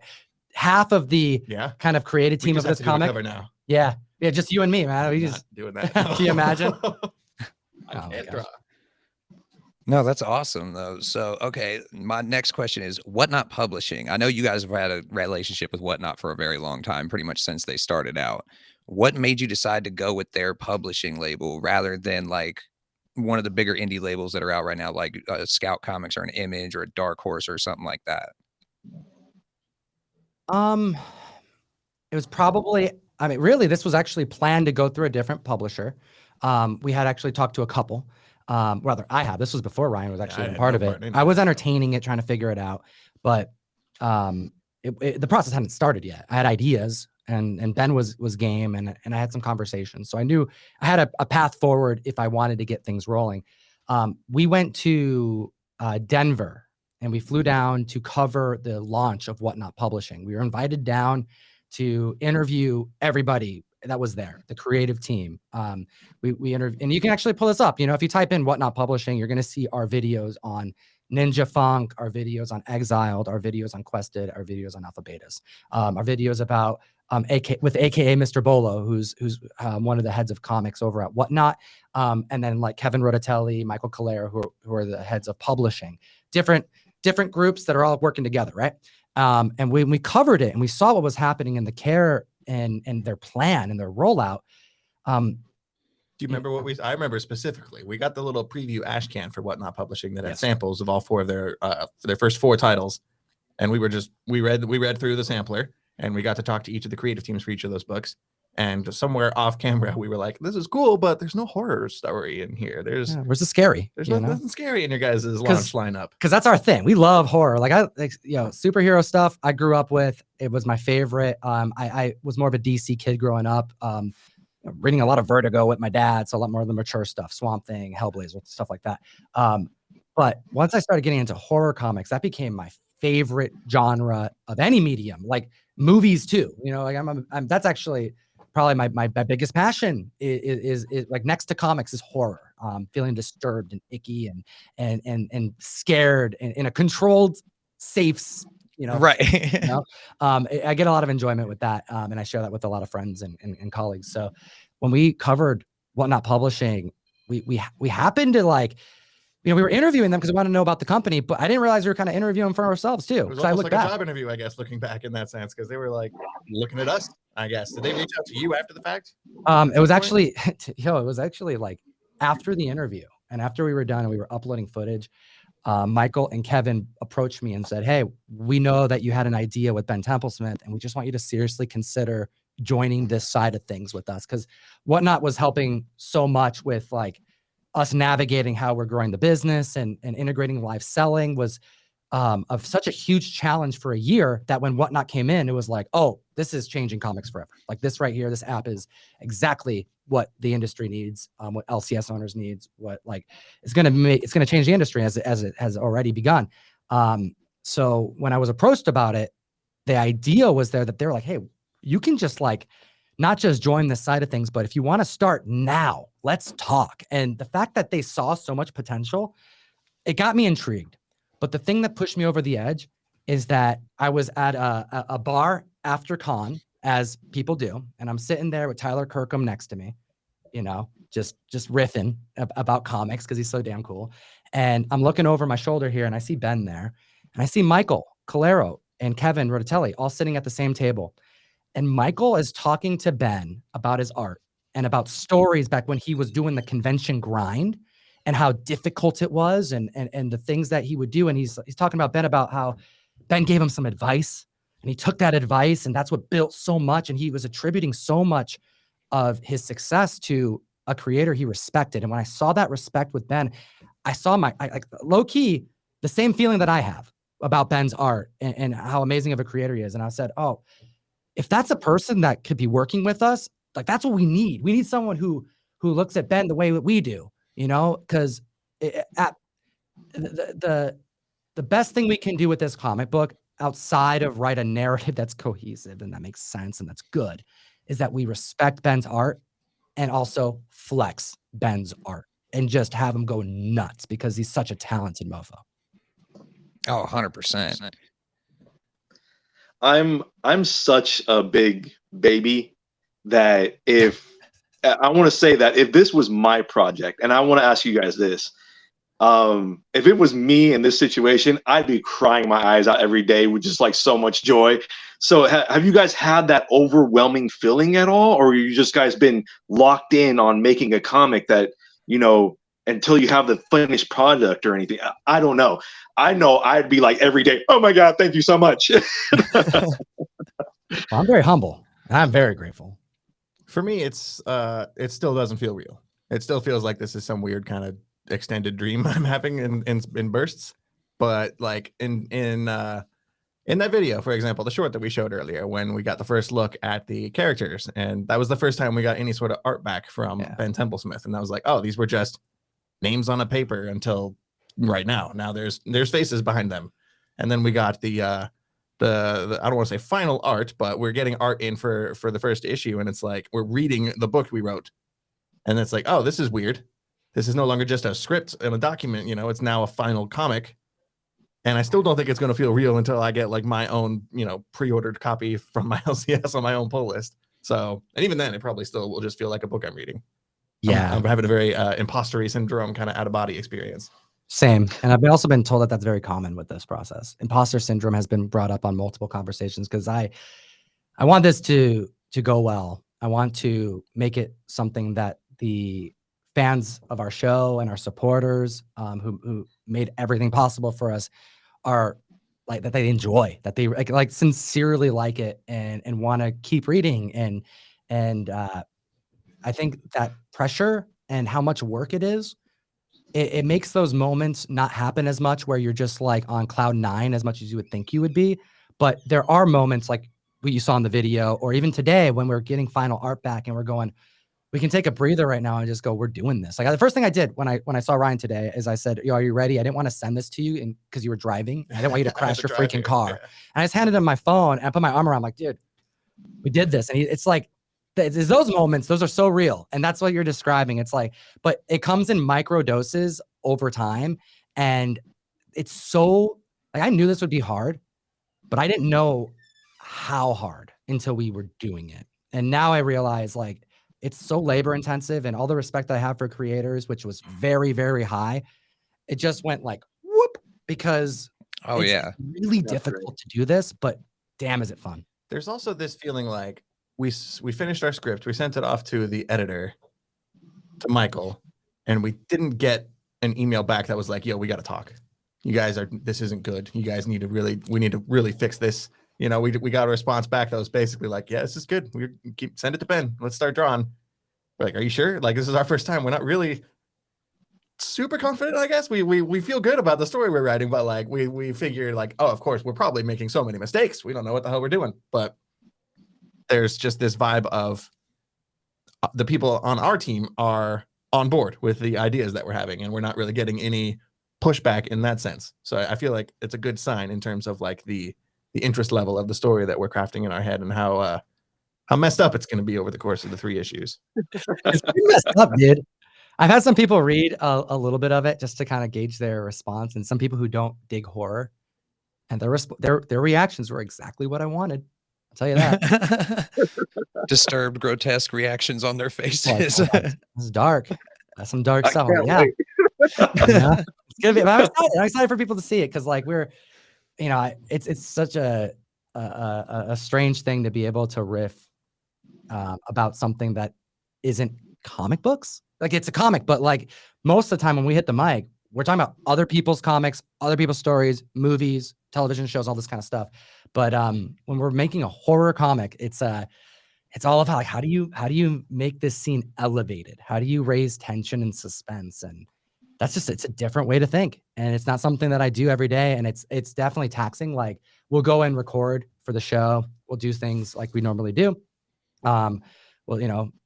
half of the kind of creative team of this comic. Cover now. Yeah, just you and me, man. We just doing that. Can you imagine? I can't draw. No, that's awesome though. So, okay, my next question is Whatnot Publishing. I know you guys have had a relationship with Whatnot for a very long time, pretty much since they started out. What made you decide to go with their publishing label rather than like one of the bigger indie labels that are out right now, like Scout Comics or an Image or a Dark Horse or something like that? It was probably, really, this was actually planned to go through a different publisher. We had actually talked to a couple. This was before Ryan was actually part of it. I was entertaining it, trying to figure it out, but the process hadn't started yet. I had ideas, and Ben was game, and I had some conversations. So I knew I had a path forward if I wanted to get things rolling. We went to Denver, and we flew down to cover the launch of Whatnot Publishing. We were invited down to interview everybody that was there, the creative team. We interviewed, and you can actually pull this up. If you type in Whatnot Publishing, you're going to see our videos on Ninja Funk, our videos on Exiled, our videos on Quested, our videos on Alpha Betas, our videos about AKA Mr. Bolo, who's one of the heads of comics over at Whatnot, and then like Kevin Rodatelli, Michael Calera, who are the heads of publishing. Different groups that are all working together, right? And when we covered it and we saw what was happening in the care and their plan and their rollout. Do you remember I remember specifically, we got the little preview ash can for Whatnot Publishing that had samples of all 4 of their first 4 titles. And we read through the sampler, and we got to talk to each of the creative teams for each of those books. And somewhere off camera, we were like, "This is cool, but there's no horror story in here. Where's the scary? There's nothing scary in your guys' launch lineup." Because that's our thing. We love horror. Like superhero stuff. I grew up with. It was my favorite. I was more of a DC kid growing up. Reading a lot of Vertigo with my dad, so a lot more of the mature stuff, Swamp Thing, Hellblazer, stuff like that. But once I started getting into horror comics, that became my favorite genre of any medium, like movies too. Like I'm that's actually probably my biggest passion is like next to comics is horror. Feeling disturbed and icky and scared in a controlled, safe, right. I get a lot of enjoyment with that, and I share that with a lot of friends and colleagues. So when we covered Whatnot Publishing, we happened to like. We were interviewing them because we wanted to know about the company, but I didn't realize we were kind of interviewing for ourselves too. It was almost like a job interview, I guess, looking back in that sense, because they were like looking at us, I guess. Did they reach out to you after the fact? It was actually, it was actually like after the interview and after we were done and we were uploading footage, Michael and Kevin approached me and said, "Hey, we know that you had an idea with Ben Templesmith, and we just want you to seriously consider joining this side of things with us." Because Whatnot was helping so much with like us navigating how we're growing the business and integrating live selling was of such a huge challenge for a year that when Whatnot came in, it was like, oh, this is changing comics forever. Like this right here, this app is exactly what the industry needs, what LCS owners needs, what like it's going to change the industry as it has already begun. So when I was approached about it, the idea was there that they were like, hey, you can just like not just join this side of things, but if you want to start now, let's talk. And the fact that they saw so much potential, it got me intrigued. But the thing that pushed me over the edge is that I was at a bar after con, as people do, and I'm sitting there with Tyler Kirkham next to me, just riffing about comics because he's so damn cool. And I'm looking over my shoulder here, and I see Ben there, and I see Michael Calero and Kevin Rotatelli all sitting at the same table. And Michael is talking to Ben about his art and about stories back when he was doing the convention grind and how difficult it was and the things that he would do. And he's talking about Ben about how Ben gave him some advice and he took that advice and that's what built so much. And he was attributing so much of his success to a creator he respected. And when I saw that respect with Ben, I saw like low key, the same feeling that I have about Ben's art and how amazing of a creator he is. And I said, oh, if that's a person that could be working with us, like that's what we need. We need someone who looks at Ben the way that we do, because the best thing we can do with this comic book outside of write a narrative that's cohesive and that makes sense and that's good is that we respect Ben's art and also flex Ben's art and just have him go nuts because he's such a talented mofo. Oh, 100%. I'm such a big baby that if I want to say that if this was my project, and I want to ask you guys this, if it was me in this situation, I'd be crying my eyes out every day with just like so much joy. So have you guys had that overwhelming feeling at all, or you just guys been locked in on making a comic that until you have the finished product or anything? I don't know. I know I'd be like every day, oh my God, thank you so much. Well, I'm very humble. I'm very grateful. For me, it still doesn't feel real. It still feels like this is some weird kind of extended dream I'm having in bursts. But like in that video, for example, the short that we showed earlier, when we got the first look at the characters, and that was the first time we got any sort of art back from Ben Templesmith, and I was like, oh, these were just names on a paper until right now. Now there's faces behind them, and then we got the I don't want to say final art, but we're getting art in for the first issue, and it's like we're reading the book we wrote, and it's like, oh, this is weird. This is no longer just a script and a document, it's now a final comic. And I still don't think it's going to feel real until I get like my own, pre-ordered copy from my LCS on my own pull list. So, and even then it probably still will just feel like a book I'm reading. Yeah. I'm having a very imposter syndrome kind of out of body experience. Same. And I've also been told that that's very common with this process. Imposter syndrome has been brought up on multiple conversations because I want this to go well. I want to make it something that the fans of our show and our supporters who made everything possible for us are like, that they enjoy, that they like sincerely like it and want to keep reading And I think that pressure and how much work it is, it makes those moments not happen as much where you're just like on cloud 9 as much as you would think you would be. But there are moments like what you saw in the video, or even today when we're getting final art back and we're going, we can take a breather right now and just go, we're doing this. Like the first thing I did when I saw Ryan today is I said, yo, are you ready? I didn't want to send this to you because you were driving. I didn't want you to crash your freaking car. And I just handed him my phone and I put my arm around, like, dude, we did this. And it's like, there's those moments, those are so real. And that's what you're describing. It's like, but it comes in micro doses over time. And it's so, like, I knew this would be hard, but I didn't know how hard until we were doing it. And now I realize, like, it's so labor intensive, and all the respect I have for creators, which was very, very high, it just went like whoop, because it's really difficult to do this, but damn, is it fun. There's also this feeling like we finished our script, we sent it off to the editor, to Michael, and we didn't get an email back that was like, yo, we got to talk. You guys this isn't good. You guys need to really fix this. You know, we got a response back that was basically like, yeah, this is good. Send it to Ben. Let's start drawing. We're like, are you sure? Like, this is our first time. We're not really super confident, I guess. We feel good about the story we're writing, but like we figured like, oh, of course, we're probably making so many mistakes. We don't know what the hell we're doing. But there's just this vibe of the people on our team are on board with the ideas that we're having, and we're not really getting any pushback in that sense. So I feel like it's a good sign in terms of like the interest level of the story that we're crafting in our head, and how messed up it's going to be over the course of the 3 issues. It's pretty messed up, dude. I've had some people read a little bit of it just to kind of gauge their response, and some people who don't dig horror, and their reactions were exactly what I wanted. I'll tell you that. Disturbed, grotesque reactions on their faces. It's dark. That's some dark stuff. Yeah. Yeah. It's gonna be. I'm excited for people to see it, because like we're, you know, it's such a strange thing to be able to riff about something that isn't comic books. Like, it's a comic, but like most of the time when we hit the mic, we're talking about other people's comics, other people's stories, movies, television shows, all this kind of stuff. But when we're making a horror comic, it's all about like, how do you make this scene elevated? How do you raise tension and suspense? And it's a different way to think. And it's not something that I do every day. And it's definitely taxing. Like, we'll go and record for the show. We'll do things like we normally do. We'll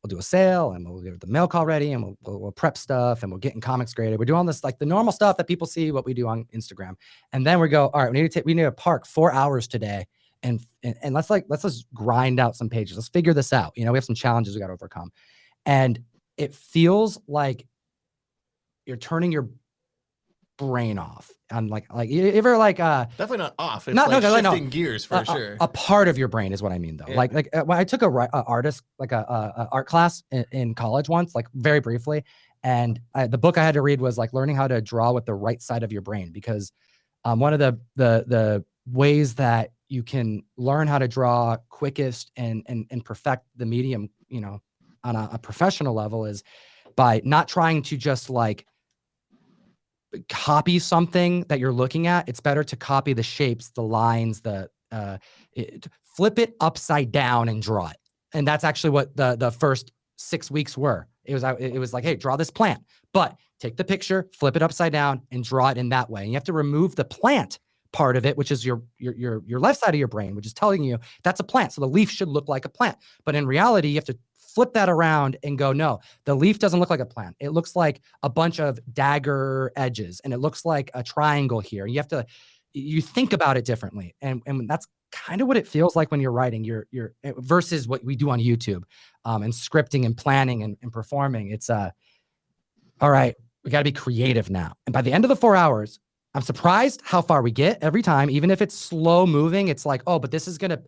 do a sale, and we'll get the mail call ready, and we'll prep stuff, and we'll get in comics graded. We're doing this like the normal stuff that people see what we do on Instagram. And then we go, all right, we need to park 4 hours today. And let's just grind out some pages. Let's figure this out. You know, we have some challenges we got to overcome. And it feels like you're turning your brain off. And like you ever like definitely not off. It's shifting gears for sure. A part of your brain is what I mean, though. Yeah. Like when I took a art class in college once, like very briefly, and the book I had to read was like learning how to draw with the right side of your brain, because one of the ways that you can learn how to draw quickest and perfect the medium, you know, on a professional level, is by not trying to just like copy something that you're looking at. It's better to copy the shapes, the lines, flip it upside down and draw it. And that's actually what the first 6 weeks were. It was like, hey, draw this plant, but take the picture, flip it upside down, and draw it in that way. And you have to remove the plant part of it, which is your left side of your brain, which is telling you that's a plant. So the leaf should look like a plant. But in reality, you have to flip that around and go, no, the leaf doesn't look like a plant. It looks like a bunch of dagger edges, and it looks like a triangle here. You think about it differently. And that's kind of what it feels like when you're writing you're versus what we do on YouTube, and scripting and planning and performing. It's all right, we got to be creative now. And by the end of the 4 hours, I'm surprised how far we get every time, even if it's slow moving. It's like, oh, but this is going to,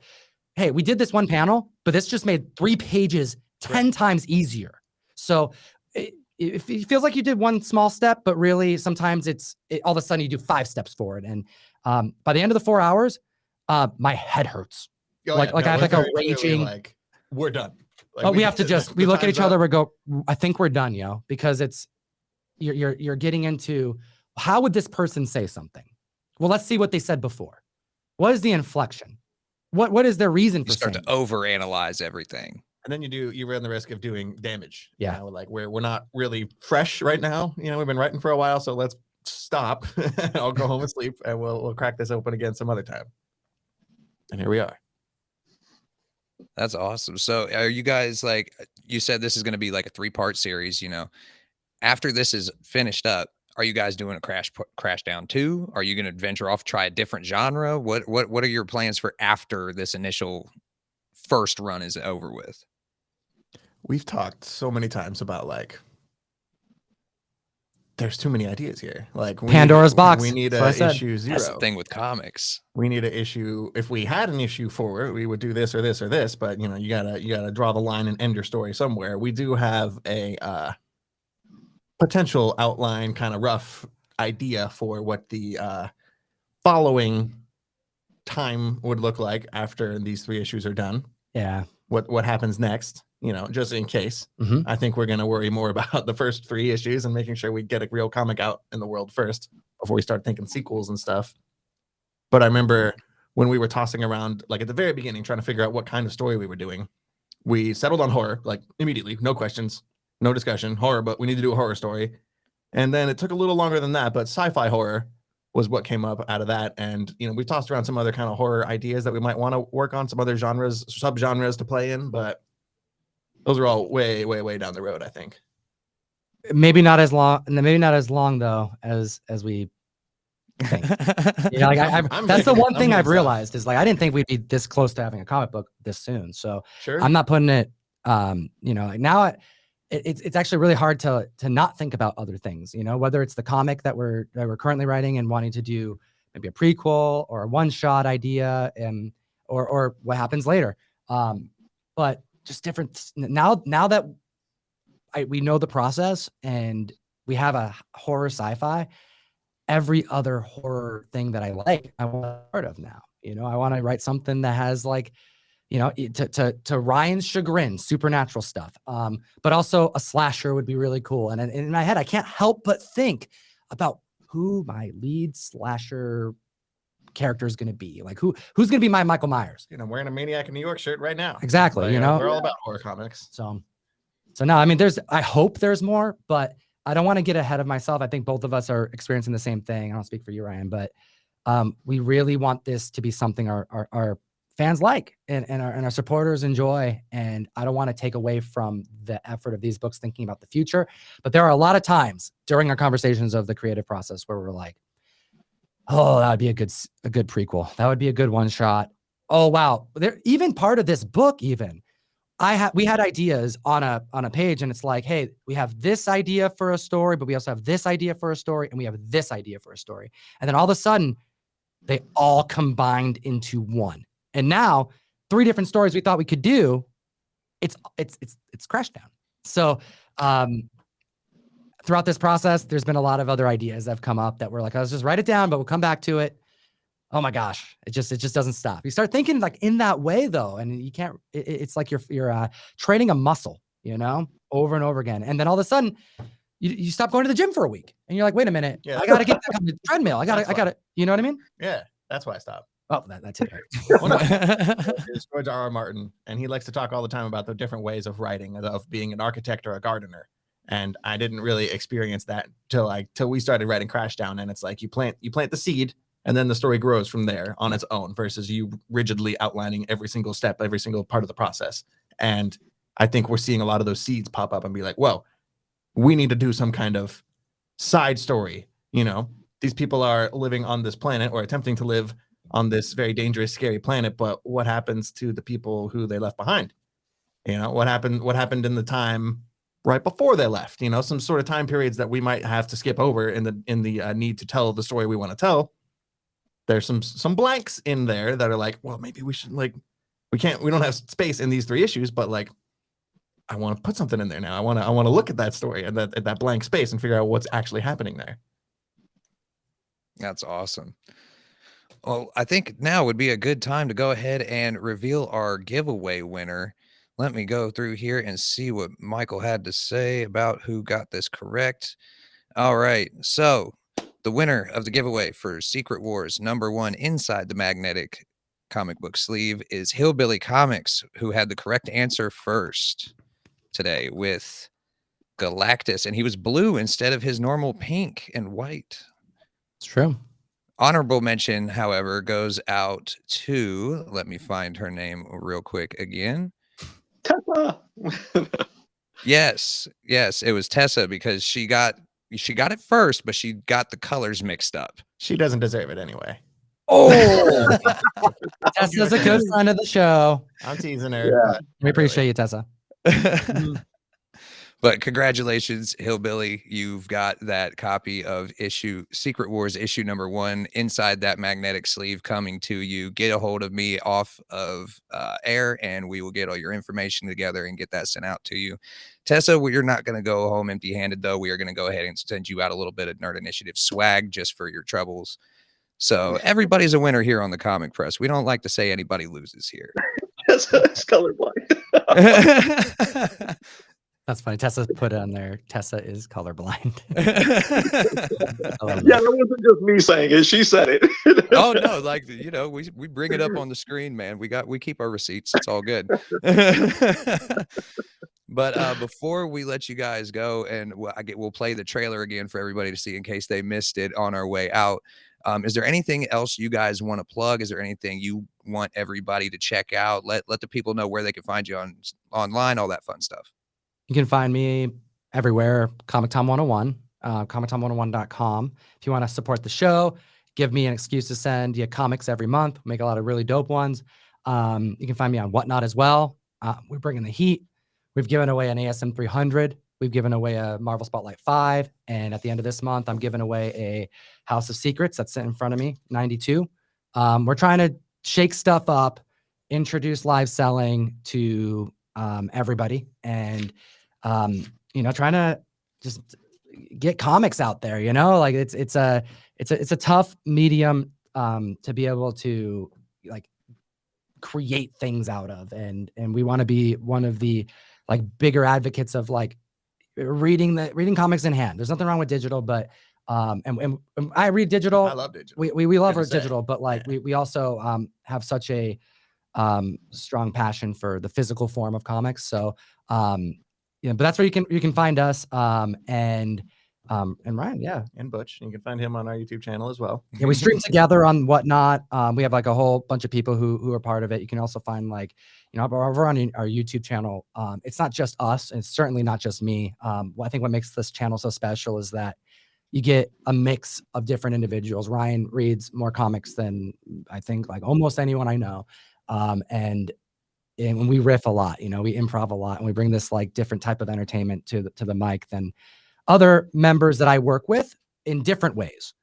hey, we did this one panel, but this just made 3 pages 10 times easier. So it feels like you did one small step, but really sometimes all of a sudden you do 5 steps forward. And by the end of the 4 hours, my head hurts. I have like a raging, like, we're done. Like, but we have to we look at each other, we go, I think we're done, yo, because you're getting into, how would this person say something? Well, let's see what they said before. What is the inflection? What is their reason for you start saying to overanalyze everything? And then you run the risk of doing damage. Yeah. You know, like we're not really fresh right now. You know, we've been writing for a while, so let's stop. I'll go home and sleep, and we'll crack this open again some other time. And here we are. That's awesome. So are you guys, like, you said this is going to be like a 3-part series, you know, after this is finished up, are you guys doing a Crashdown 2? Are you going to venture off, try a different genre? What are your plans for after this initial first run is over with? We've talked so many times about like there's too many ideas here. Like Pandora's box. We need That's a what I said. issue 0. That's the thing with comics. We need an issue. If we had an issue 4, we would do this or this or this. But you know, you gotta draw the line and end your story somewhere. We do have a potential outline, kind of rough idea for what the following time would look like after these 3 issues are done. Yeah. What happens next? You know, just in case. Mhm. I think we're going to worry more about the first 3 issues and making sure we get a real comic out in the world first before we start thinking sequels and stuff. But I remember when we were tossing around, like at the very beginning, trying to figure out what kind of story we were doing, we settled on horror, like immediately, no questions, no discussion, horror, but we need to do a horror story. And then it took a little longer than that, but sci-fi horror was what came up out of that. And, you know, we tossed around some other kind of horror ideas that we might want to work on, some other genres, sub-genres to play in, but those are all way, way, way down the road, I think. Maybe not as long though as we think. You know, like that's the one thing I've realized is like I didn't think we'd be this close to having a comic book this soon. So sure. I'm not putting it you know, like now it's actually really hard to not think about other things, you know, whether it's the comic that we're currently writing and wanting to do maybe a prequel or a one-shot idea and or what happens later. But just different now that we know the process and we have a horror sci-fi, every other horror thing that I like, I want to be part of now. You know, I want to write something that has like, you know, to Ryan's chagrin, supernatural stuff. But also a slasher would be really cool. And in my head, I can't help but think about who my lead slasher character is going to be. Like who's going to be my Michael Myers? You know, I'm wearing a Maniac in New York shirt right now. Exactly. But, you know, we're all about horror comics. So no, I mean, I hope there's more, but I don't want to get ahead of myself. I think both of us are experiencing the same thing. I don't speak for you, Ryan, but we really want this to be something our fans like and our supporters enjoy. And I don't want to take away from the effort of these books thinking about the future. But there are a lot of times during our conversations of the creative process where we're like, oh, that would be a good prequel. That would be a good one shot. Oh, wow. Even part of this book, even we had ideas on a page and it's like, hey, we have this idea for a story, but we also have this idea for a story and we have this idea for a story. And then all of a sudden they all combined into one. And now 3 different stories we thought we could do, it's Crashdown. So throughout this process, there's been a lot of other ideas that have come up that we're like, let's just write it down, but we'll come back to it. Oh my gosh, it just doesn't stop. You start thinking like in that way though, and you can't. It's like you're training a muscle, you know, over and over again, and then all of a sudden, you stop going to the gym for a week, and you're like, wait a minute, Yeah. I gotta get back on the treadmill. I gotta. You know what I mean? Yeah, that's why I stopped. Oh, that's it. It's George R.R. Martin, and he likes to talk all the time about the different ways of writing, of being an architect or a gardener. And I didn't really experience that till we started writing Crashdown. And it's like you plant the seed, and then the story grows from there on its own, versus you rigidly outlining every single step, every single part of the process. And I think we're seeing a lot of those seeds pop up and be like, whoa, we need to do some kind of side story. You know, these people are living on this planet or attempting to live on this very dangerous, scary planet. But what happens to the people who they left behind? You know, what happened in the time right before they left? You know, some sort of time periods that we might have to skip over in the need to tell the story we want to tell. There's some blanks in there that are like, well, maybe we should, like, we don't have space in these 3 issues, but like, I want to put something in there now. I want to look at that story and that blank space and figure out what's actually happening there. That's awesome. Well, I think now would be a good time to go ahead and reveal our giveaway winner. Let me go through here and see what Michael had to say about who got this correct. All right. So the winner of the giveaway for Secret Wars #1 Inside the Magnetic comic book sleeve is Hillbilly Comics, who had the correct answer first today with Galactus, and he was blue instead of his normal pink and white. It's true. Honorable mention, however, goes out to, let me find her name real quick again. Tessa. Yes, it was Tessa, because she got it first, but she got the colors mixed up. She doesn't deserve it anyway. Oh, Tessa's a good friend of the show. I'm teasing her. Yeah. We appreciate you, Tessa. But congratulations, Hillbilly. You've got that copy of Secret Wars issue #1 inside that magnetic sleeve coming to you. Get a hold of me off of air, and we will get all your information together and get that sent out to you. Tessa, we're not going to go home empty-handed, though. We are going to go ahead and send you out a little bit of Nerd Initiative swag just for your troubles. So everybody's a winner here on the Comic Press. We don't like to say anybody loses here. Tessa's colorblind. That's funny. Tessa put on there. Tessa is colorblind. Yeah, that wasn't just me saying it. She said it. Oh no, like, you know, we bring it up on the screen, man. We keep our receipts. It's all good. But before we let you guys go, and we'll play the trailer again for everybody to see in case they missed it on our way out. Is there anything else you guys want to plug? Is there anything you want everybody to check out? Let the people know where they can find you online, all that fun stuff. You can find me everywhere, ComicTom101, ComicTom101.com. If you want to support the show, give me an excuse to send you comics every month. Make a lot of really dope ones. You can find me on Whatnot as well. We're bringing the heat. We've given away an ASM 300. We've given away a Marvel Spotlight 5. And at the end of this month, I'm giving away a House of Secrets that's sitting in front of me, 92. We're trying to shake stuff up, introduce live selling to everybody, and trying to just get comics out there. Like it's a tough medium to be able to like create things out of, and we want to be one of the like bigger advocates of like reading comics in hand. There's nothing wrong with digital, but and I read digital. I love digital. We love our digital, but like we also have such a strong passion for the physical form of comics. So but that's where you can find us. And Ryan, yeah, and Butch. You can find him on our YouTube channel as well. Yeah, we stream together on Whatnot. We have like a whole bunch of people who are part of it. You can also find like, over on our YouTube channel. It's not just us, and it's certainly not just me. I think what makes this channel so special is that you get a mix of different individuals. Ryan reads more comics than I think like almost anyone I know. And when we riff a lot, we improv a lot, and we bring this like different type of entertainment to the mic than other members that I work with in different ways.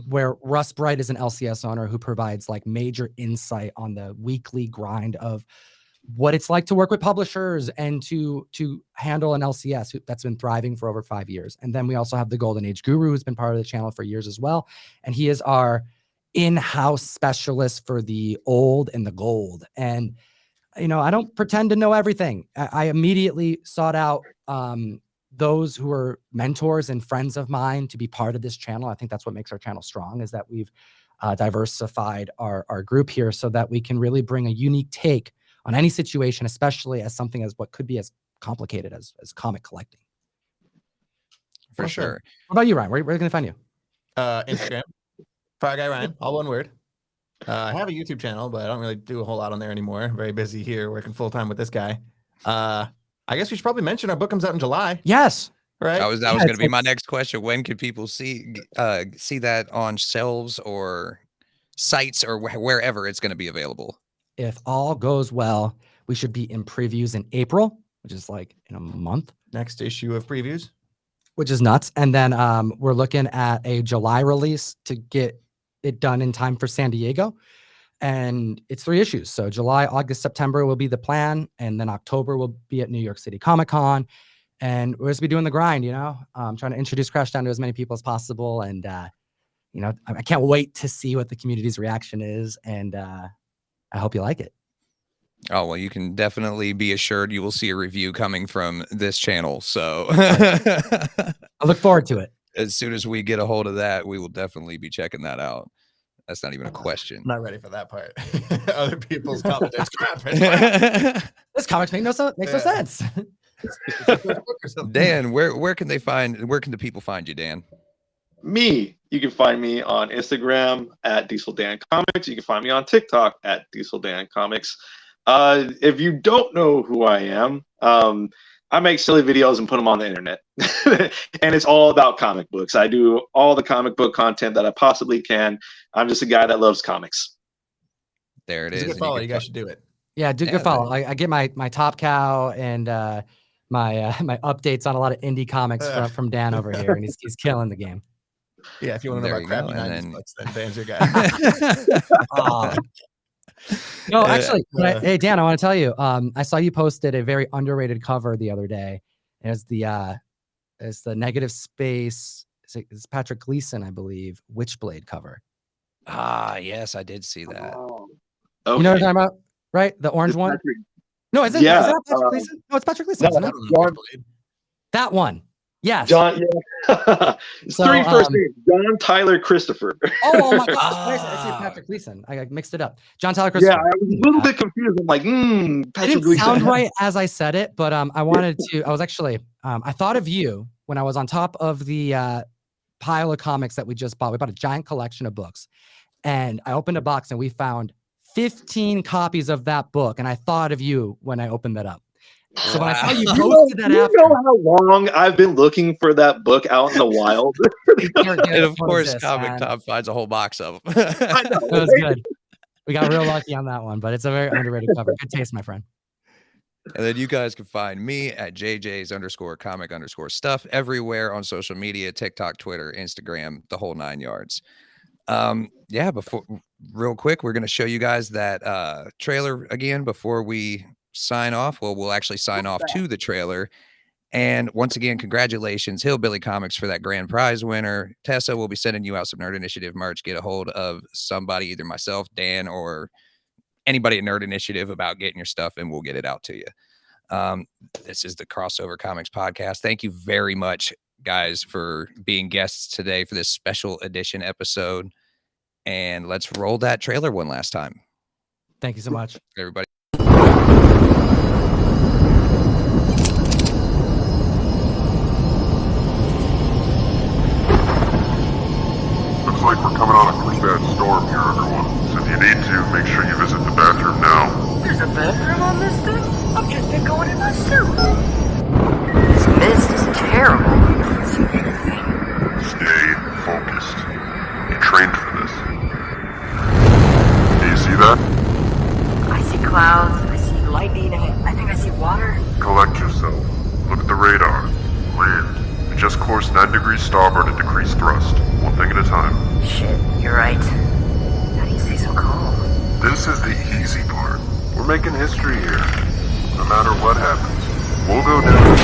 Where Russ Bright is an LCS owner who provides like major insight on the weekly grind of what it's like to work with publishers and to handle an LCS that's been thriving for over 5 years. And then we also have the Golden Age Guru, who's been part of the channel for years as well. And he is our in-house specialist for the old and the gold. And, I don't pretend to know everything. I immediately sought out those who are mentors and friends of mine to be part of this channel. I think that's what makes our channel strong, is that we've diversified our group here so that we can really bring a unique take on any situation, especially as something as what could be as complicated as comic collecting. For sure. What about you, Ryan? Where are we going to find you? Instagram, FireGuyRyan, all one word. I have a YouTube channel, but I don't really do a whole lot on there anymore. I'm very busy here working full time with this guy. I guess we should probably mention our book comes out in July. Yes. Right. That was going to be my next question. When could people see that on shelves or sites or wherever it's going to be available? If all goes well, we should be in previews in April, which is like in a month. Next issue of previews, which is nuts. And then we're looking at a July release to get it done in time for San Diego. And it's 3 issues. So July, August, September will be the plan. And then October will be at New York City Comic Con. And we're just be doing the grind, trying to introduce Crashdown to as many people as possible. And, I can't wait to see what the community's reaction is. And I hope you like it. Oh, well, you can definitely be assured you will see a review coming from this channel. So I look forward to it. As soon as we get a hold of that, we will definitely be checking that out. That's not even a question. I'm not ready for that part. Other people's comments. It's crap. It's crap. This comic makes no sense. Dan, where can the people find you, Dan? Me, you can find me on Instagram at DieselDanComics. You can find me on TikTok at DieselDanComics. If you don't know who I am, I make silly videos and put them on the internet. And it's all about comic books. I do all the comic book content that I possibly can. I'm just a guy that loves comics. There it It's is. a good follow. You guys should do it. Yeah, good follow. I get my Top Cow and my updates on a lot of indie comics from Dan over here, and he's killing the game. Yeah, if you want to know There about you crappy go, 90s and books, then Dan's your guy. No, actually, hey Dan, I want to tell you. I saw you posted a very underrated cover the other day. It's the Negative Space. It's Patrick Gleason, I believe, Witchblade cover. Ah, yes, I did see that. Oh, okay. You know what I'm talking about, right? The orange one. No, is it? Yeah, is that Patrick Gleason? No, it's Patrick Gleason. No, isn't it? That one. Yes. John. Yeah. So, Three first names: John, Tyler, Christopher. Oh my gosh! I see Patrick Gleason. I mixed it up. John Tyler Christopher. Yeah, I was a little bit confused. I'm like, It Patrick didn't Gleason. sound right as I said it, but I wanted to. I was actually. I thought of you when I was on top of the pile of comics that we just bought. We bought a giant collection of books, and I opened a box and we found 15 copies of that book, and I thought of you when I opened that up. So when I saw you posted that after, you know how long I've been looking for that book out in the wild? And of course, ComicTom finds a whole box of them. That was good. We got real lucky on that one, but it's a very underrated cover. Good taste, my friend. And then you guys can find me at JJ's_comic_stuff everywhere on social media, TikTok, Twitter, Instagram, the whole 9 yards. Yeah, real quick, we're going to show you guys that trailer again before we sign off. Well, we'll actually sign off to the trailer. And once again, congratulations, Hillbilly Comics, for that grand prize winner. Tessa will be sending you out some Nerd Initiative merch. Get a hold of somebody, either myself, Dan, or anybody at Nerd Initiative about getting your stuff, and we'll get it out to you. This is the Crossover Comics Podcast. Thank you very much, guys, for being guests today for this special edition episode. And let's roll that trailer one last time. Thank you so much, everybody. Looks like we're coming on a pretty bad storm here, everyone. So if you need to, make sure you visit the bathroom now. There's a bathroom on this thing? I've just been going in my suit. This mist is terrible. I can't see anything. Stay focused. You trained for this. Do you see that? I see clouds, I see lightning, I think I see water. Collect yourself. Look at the radar. Land. We just course 9 degrees starboard and decrease thrust. One thing at a time. Shit, you're right. How do you stay so calm? This is the easy part. We're making history here. No matter what happens, we'll go down.